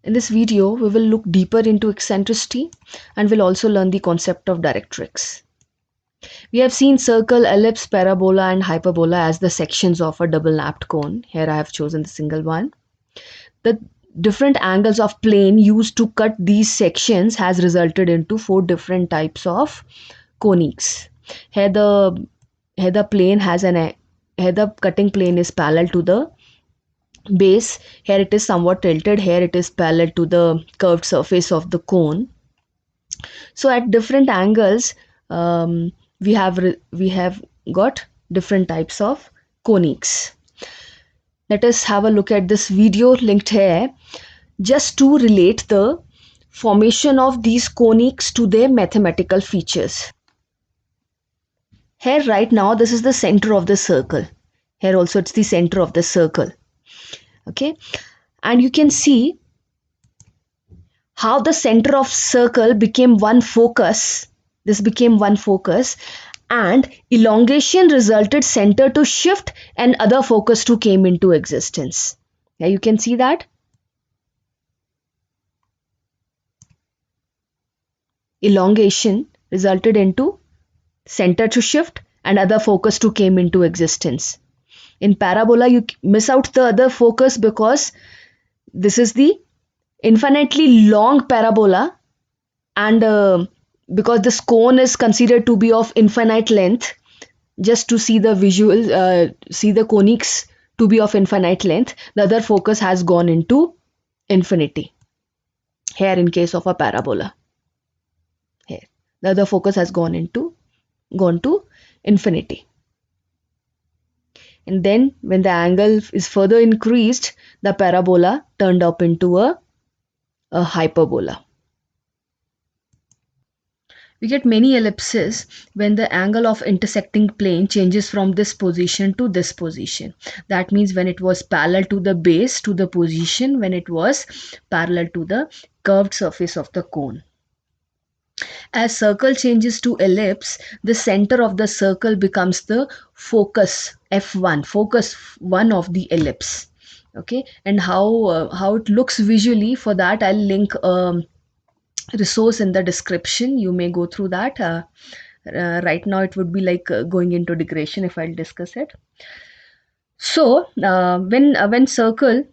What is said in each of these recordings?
In this video, we will look deeper into eccentricity and will also learn the concept of directrix. We have seen circle, ellipse, parabola and hyperbola as the sections of a double lapped cone. Here I have chosen the single one. The different angles of plane used to cut these sections has resulted into 4 different types of coniques. Here the plane has here the cutting plane is parallel to the base. Here it is somewhat tilted. Here it is parallel to the curved surface of the cone. So at different angles, we have got different types of coniques. Let us have a look at this video linked here just to relate the formation of these coniques to their mathematical features. Here right now this is the center of the circle. Here also it's the center of the circle. Okay, and you can see how the center of circle became one focus. This became one focus, and elongation resulted center to shift and other focus to came into existence. Yeah, you can see that. Elongation resulted into center to shift and other focus to came into existence. In parabola, you miss out the other focus because this is the infinitely long parabola, and because this cone is considered to be of infinite length, just to see the visual, see the coniques to be of infinite length, the other focus has gone into infinity. Here in case of a parabola, here the other focus has gone to infinity. And then when the angle is further increased, the parabola turned up into a hyperbola. We get many ellipses when the angle of intersecting plane changes from this position to this position. That means when it was parallel to the base to the position when it was parallel to the curved surface of the cone. As circle changes to ellipse, the center of the circle becomes the focus F1, focus 1 of the ellipse. Okay, and how it looks visually, for that I'll link resource in the description. You may go through that. Right now it would be like going into digression if I'll discuss it. So when circle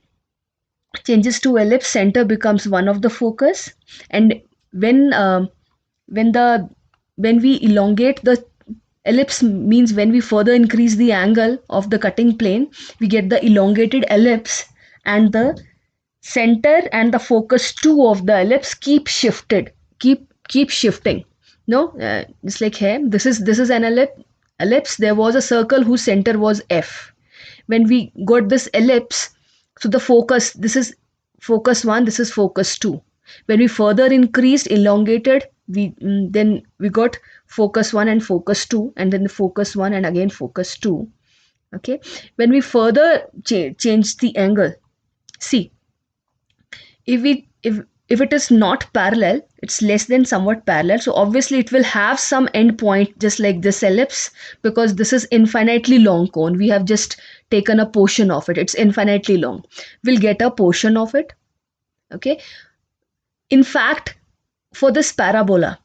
changes to ellipse, center becomes one of the focus, and when when we elongate the ellipse, means when we further increase the angle of the cutting plane, we get the elongated ellipse, and the center and the focus 2 of the ellipse keep shifting. No, it's like here, this is an ellipse. There was a circle whose center was F. When we got this ellipse, so the focus, this is focus 1, this is focus 2. When we further increased, elongated, then we got focus 1 and focus 2, and then the focus 1 and again focus 2. Okay, when we further change the angle, see, if it is not parallel, it's less than somewhat parallel, so obviously it will have some end point, just like this ellipse, because this is infinitely long cone. We have just taken a portion of it. It's infinitely long. We'll get a portion of it. Okay, in fact, for this parabola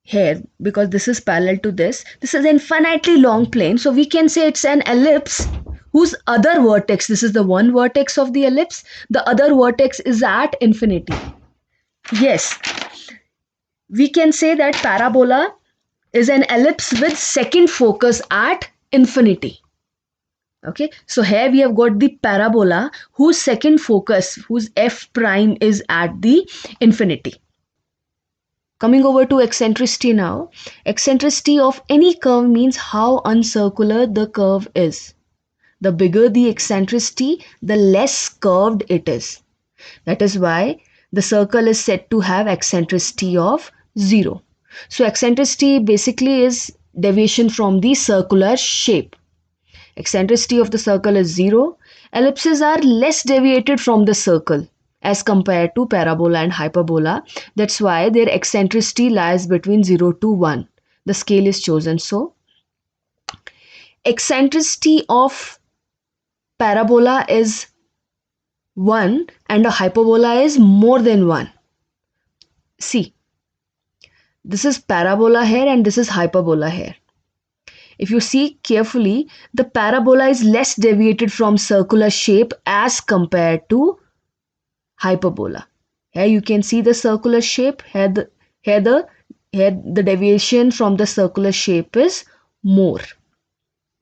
here, because this is parallel to this is infinitely long plane, so we can say it's an ellipse whose other vertex, this is the one vertex of the ellipse, the other vertex is at infinity. Yes, we can say that parabola is an ellipse with second focus at infinity. Okay, so here we have got the parabola whose second focus, whose f prime, is at the infinity. Coming over to eccentricity now. Eccentricity of any curve means how uncircular the curve is. The bigger the eccentricity, the less curved it is. That is why the circle is said to have eccentricity of 0. So eccentricity basically is deviation from the circular shape. Eccentricity of the circle is 0. Ellipses are less deviated from the circle as compared to parabola and hyperbola. That's why their eccentricity lies between 0 to 1. The scale is chosen so. Eccentricity of parabola is 1 and a hyperbola is more than 1. See, this is parabola here and this is hyperbola here. If you see carefully, the parabola is less deviated from circular shape as compared to hyperbola. Here you can see the circular shape. Here the deviation from the circular shape is more.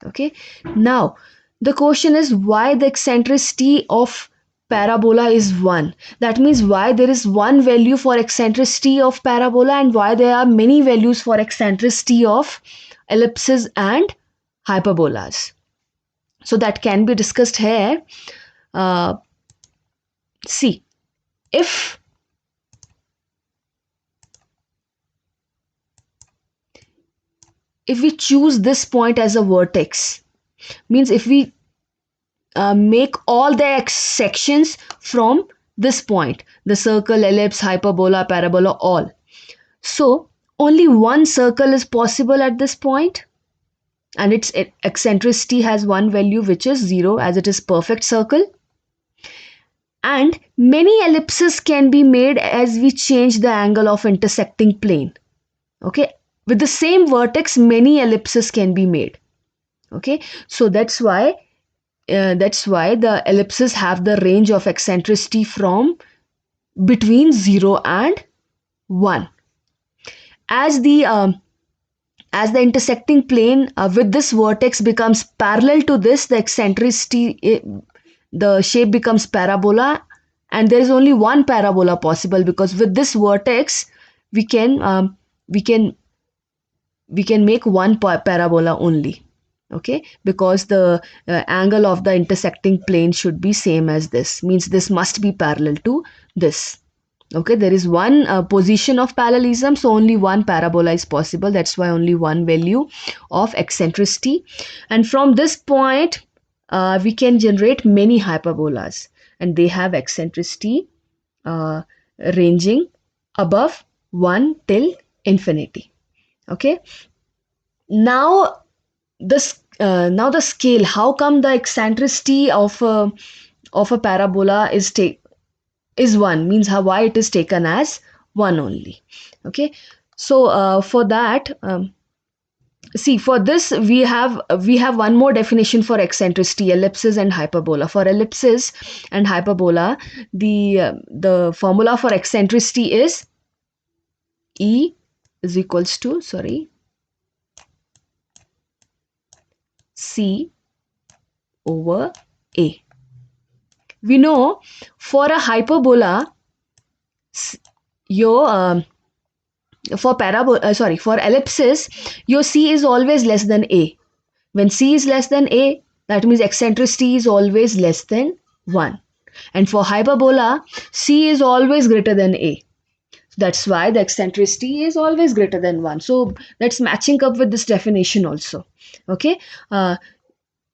Okay. Now the question is why the eccentricity of parabola is 1. That means why there is one value for eccentricity of parabola and why there are many values for eccentricity of ellipses and hyperbolas. So that can be discussed here. See, if we choose this point as a vertex, means if we make all the sections from this point, the circle, ellipse, hyperbola, parabola, all. So only one circle is possible at this point, and its eccentricity has one value which is 0 as it is perfect circle. And many ellipses can be made as we change the angle of intersecting plane. Okay, with the same vertex many ellipses can be made. Okay, so that's why the ellipses have the range of eccentricity from between 0 and 1. As the intersecting plane with this vertex becomes parallel to this, the eccentricity, the shape becomes parabola, and there is only one parabola possible because with this vertex we can make one parabola only. Okay, because the angle of the intersecting plane should be same as this, means this must be parallel to this. Okay, there is one position of parallelism, so only one parabola is possible. That's why only one value of eccentricity, and from this point we can generate many hyperbolas, and they have eccentricity ranging above 1 till infinity. Okay, now the scale, how come the eccentricity of a parabola is 1, means why it is taken as 1 only. Okay, so for that, see, for this we have one more definition for eccentricity, ellipses and hyperbola. For ellipses and hyperbola, the formula for eccentricity is E is equals to C over A. We know for a hyperbola, your for ellipsis, your C is always less than A. When C is less than A, that means eccentricity is always less than 1. And for hyperbola, C is always greater than A. That's why the eccentricity is always greater than 1. So that's matching up with this definition also. Okay.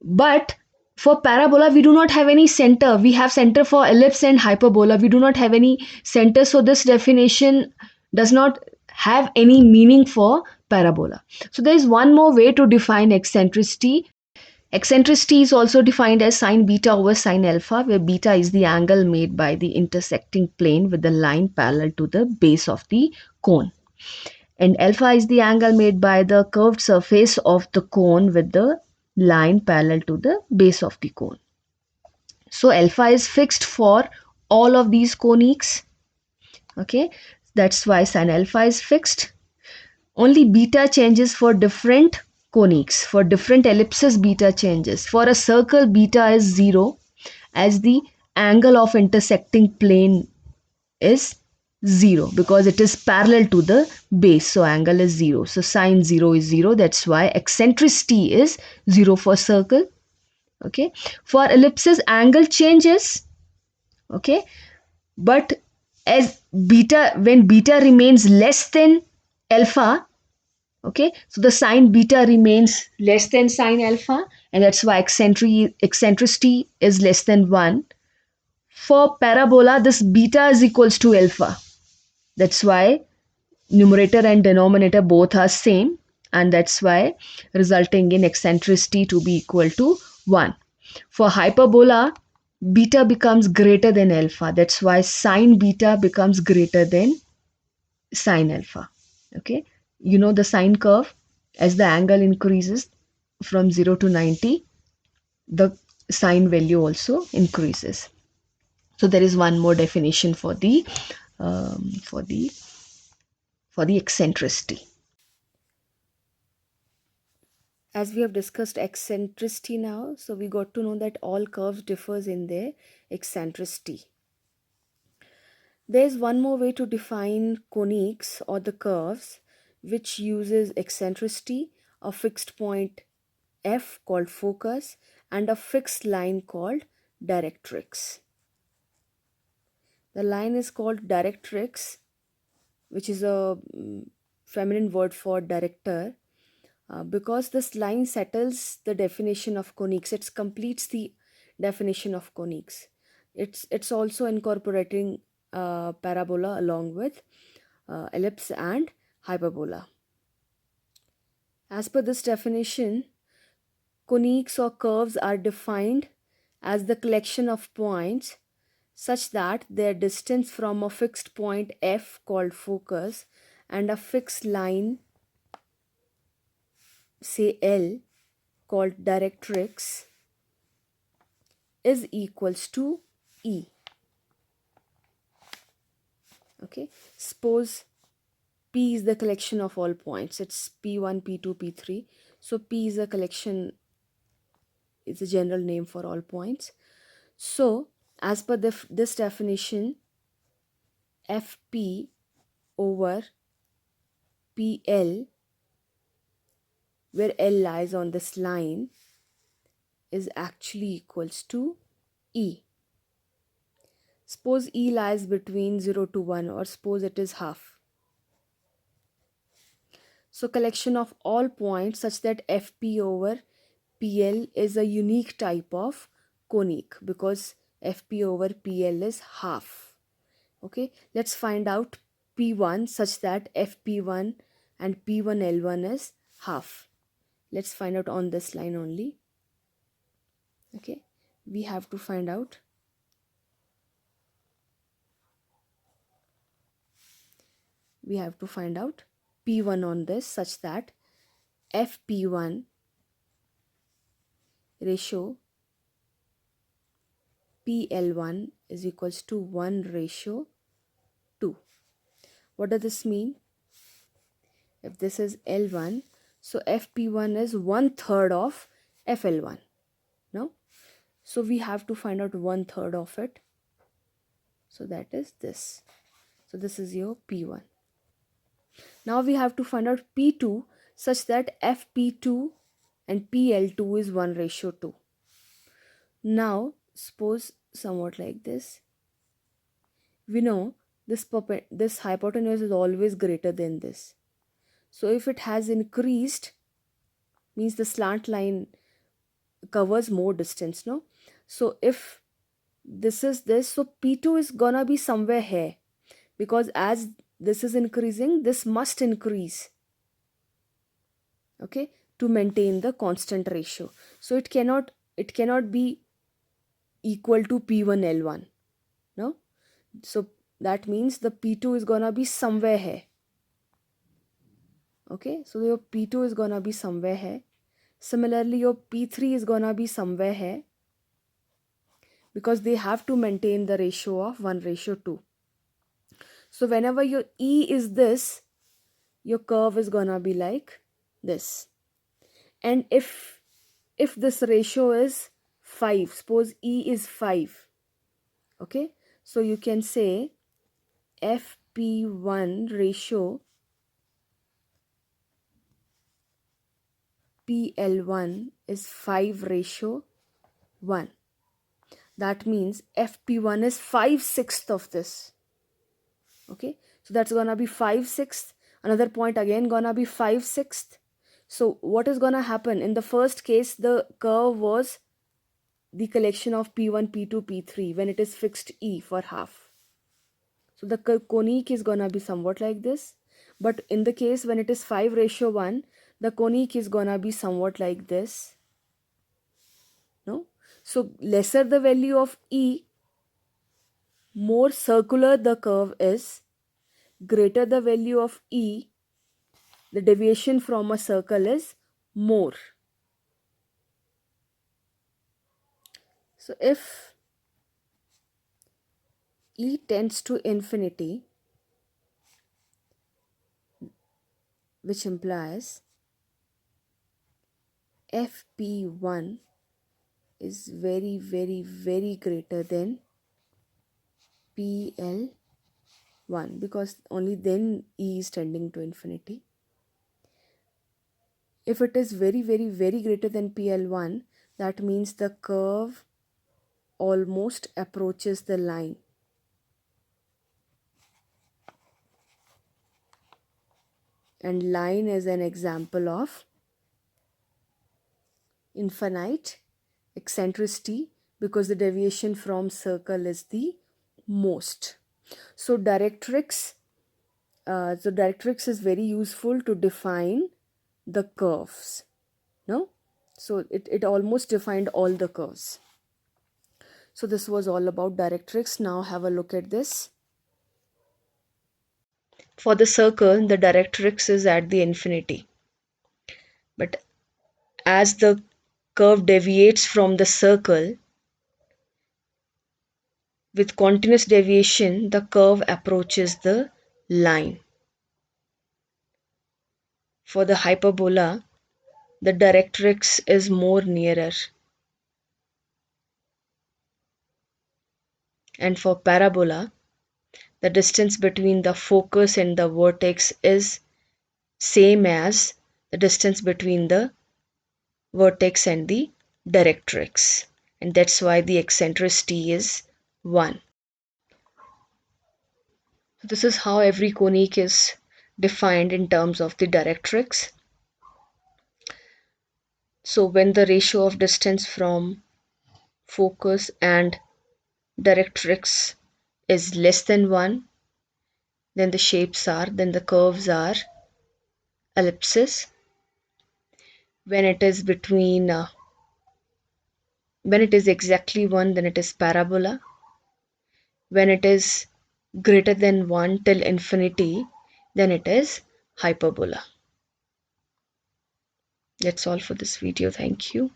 But for parabola, we do not have any center. We have center for ellipse and hyperbola. We do not have any center. So this definition does not have any meaning for parabola. So there is one more way to define eccentricity. Eccentricity is also defined as sine beta over sine alpha, where beta is the angle made by the intersecting plane with the line parallel to the base of the cone. And alpha is the angle made by the curved surface of the cone with the line parallel to the base of the cone. So alpha is fixed for all of these conics. Okay, that's why sin alpha is fixed. Only beta changes for different conics. For different ellipses, beta changes. For a circle, beta is 0 as the angle of intersecting plane is 0 because it is parallel to the base, so angle is 0. So sine 0 is 0. That's why eccentricity is 0 for circle. Okay, for ellipses angle changes. Okay, but as when beta remains less than alpha, okay, so the sine beta remains less than sine alpha, and that's why eccentricity is less than 1. For parabola, this beta is equals to alpha. That's why numerator and denominator both are same, and that's why resulting in eccentricity to be equal to 1. For hyperbola, beta becomes greater than alpha. That's why sine beta becomes greater than sine alpha. Okay, you know the sine curve, as the angle increases from 0 to 90, the sine value also increases. So there is one more definition for the um, for the for the eccentricity. As we have discussed eccentricity now, so we got to know that all curves differs in their eccentricity. There's one more way to define coniques or the curves, which uses eccentricity, a fixed point f called focus, and a fixed line called directrix. The line is called directrix, which is a feminine word for director, because this line settles the definition of coniques. It completes the definition of coniques. It's also incorporating parabola along with ellipse and hyperbola. As per this definition, coniques or curves are defined as the collection of points such that their distance from a fixed point f called focus and a fixed line, say L, called directrix, is equals to E. Okay, suppose P is the collection of all points. It's P1, P2, P3. So P is a collection, it's a general name for all points. So as per this definition, FP over PL, where L lies on this line, is actually equals to E. Suppose E lies between 0 to 1, or suppose it is half. So collection of all points such that FP over PL is a unique type of conic, because FP over PL is half. Okay, let's find out P1 such that FP1 and P1L1 is half. Let's find out on this line only. Okay, we have to find out P1 on this such that FP1 ratio PL1 is equals to 1 ratio 2. What does this mean? If this is L1, so FP1 is 1/3 of FL1. No? So we have to find out 1/3 of it. So that is this. So this is your P1. Now we have to find out P2 such that FP2 and PL2 is 1 ratio 2. Now suppose somewhat like this. We know this hypotenuse is always greater than this. So if it has increased, means the slant line covers more distance, no? So if this is this, so P2 is gonna be somewhere here, because as this is increasing, this must increase, okay, to maintain the constant ratio. So it cannot be equal to P1L1, no? So that means the P2 is gonna be somewhere here. Okay, so your P2 is gonna be somewhere here. Similarly, your P3 is gonna be somewhere here, because they have to maintain the ratio of 1 ratio 2. So whenever your E is this, your curve is gonna be like this. And if this ratio is 5, suppose E is 5, okay, so you can say FP1 ratio PL1 is 5 ratio 1. That means FP1 is 5/6 of this. Okay, so that's gonna be 5/6. Another point again gonna be 5/6. So what is gonna happen? In the first case, the curve was the collection of P1, P2, P3 when it is fixed E for half. So the conic is gonna be somewhat like this. But in the case when it is 5 ratio 1, the conic is gonna be somewhat like this. No? So lesser the value of E, more circular the curve is. Greater the value of E, the deviation from a circle is more. So if E tends to infinity, which implies FP1 is very, very, very greater than PL1, because only then E is tending to infinity. If it is very, very, very greater than PL1, that means the curve almost approaches the line. And line is an example of infinite eccentricity, because the deviation from circle is the most. So directrix is very useful to define the curves. No? So it almost defined all the curves. So this was all about directrix. Now have a look at this. For the circle, the directrix is at the infinity. But as the curve deviates from the circle, with continuous deviation, the curve approaches the line. For the hyperbola, the directrix is more nearer. And for parabola, the distance between the focus and the vertex is same as the distance between the vertex and the directrix. And that's why the eccentricity is 1. This is how every conic is defined in terms of the directrix. So when the ratio of distance from focus and directrix is less than 1, then the curves are ellipses. When it is when it is exactly 1, then it is parabola. When it is greater than 1 till infinity, then it is hyperbola. That's all for this video. Thank you.